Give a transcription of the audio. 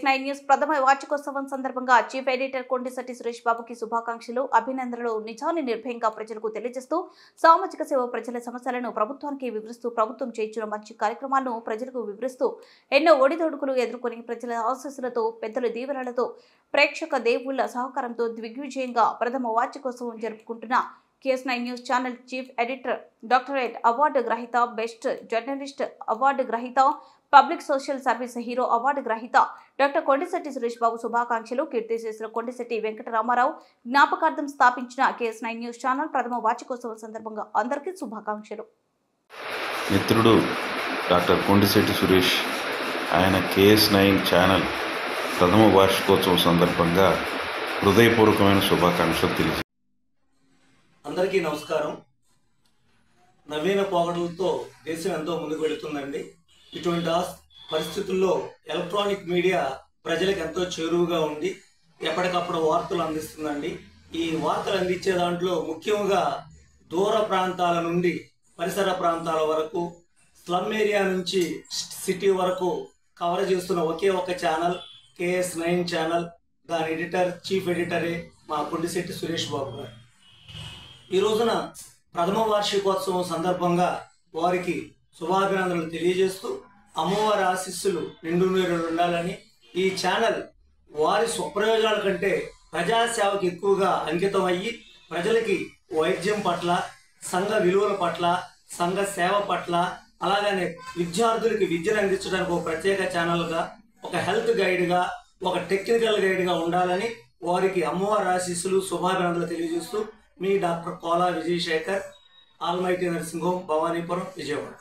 KS9 news ప్రథమ వార్షికోత్సవం సందర్భంగా చీఫ్ ఎడిటర్ కొండిశెట్టి సురేష్ బాబుకి శుభాకాంక్షలు అభినందనలు నిజాన్ని నిర్భయంగా ప్రజలకు తెలియజేస్తూ సామాజిక సేవ ప్రజల సమస్యలను ప్రభుత్వానికి వివరిస్తూ ప్రభుత్వం చేయించిన మంచి కార్యక్రమాలను ప్రజలకు వివరిస్తూ ఎన్నో ఒడిదొడుకులు ఎదుర్కొని ప్రజల ఆశీస్సులతో పెద్దల దీవెనలతో ప్రేక్షక దేవుళ్ల సహకారంతో దిగ్విజయంగా ప్రథమ వార్షికోత్సవం జరుపుకుంటున్న KS9 news channel chief editor doctorate award గ్రహీత బెస్ట్ జర్నలిస్ట్ అవార్డు గ్రహీత public social service hero award గ్రహీత డాక్టర్ కొండిశెట్టి సురేష్ బాబు శుభాకాంక్షలు. కీర్తిశేషులు కొండిశెట్టి వెంకటరామారావు జ్ఞాపకార్థం స్థాపించిన KS9 న్యూస్ ఛానల్ ప్రథమ వార్షికోత్సవం సందర్భంగా అందరికీ శుభాకాంక్షలు. మిత్రుడు డాక్టర్ కొండిశెట్టి సురేష్ ఆయన KS9 ఛానల్ ప్రథమ వార్షికోత్సవం సందర్భంగా హృదయపూర్వకమైన శుభాకాంక్షలు తెలియజేశారు. అందరికీ నమస్కారం. నవీన పోగడలతో దేశం ఎంతో ముందుకు వెళుతుందండి. ఇటువంటి పరిస్థితుల్లో ఎలక్ట్రానిక్ మీడియా ప్రజలకు ఎంతో చేరువుగా ఉండి ఎప్పటికప్పుడు వార్తలు అందిస్తుందండి. ఈ వార్తలు అందించే దాంట్లో ముఖ్యంగా దూర ప్రాంతాల నుండి పరిసర ప్రాంతాల వరకు, స్లమ్ ఏరియా నుంచి సిటీ వరకు కవర్ చేస్తున్న ఒకే ఒక ఛానల్ KS9 ఛానల్. దాని ఎడిటర్ చీఫ్ ఎడిటరే మా కొండిశెట్టి సురేష్ బాబు గారు. ఈ రోజున ప్రథమ వార్షికోత్సవం సందర్భంగా వారికి శుభాభినందనలు తెలియజేస్తూ అమ్మవారి ఆశీస్సులు నిండు నూరేళ్లు ఉండాలని, ఈ ఛానల్ వారి స్వప్రయోజనాల కంటే ప్రజాసేవకు ఎక్కువగా అంకితం అయ్యి ప్రజలకి వైద్యం పట్ల, సంఘ విలువల పట్ల, సంఘ సేవ పట్ల, అలాగనే విద్యార్థులకి విద్యను అందించడానికి ఒక ప్రత్యేక ఛానల్గా, ఒక హెల్త్ గైడ్గా, ఒక టెక్నికల్ గైడ్గా ఉండాలని వారికి అమ్మవారి ఆశీస్సులు శుభాభినందనలు తెలియజేస్తూ మీ doctor Kola Vijayasekhar, almighty nursing home, Bhavanipuram, Vijayawada.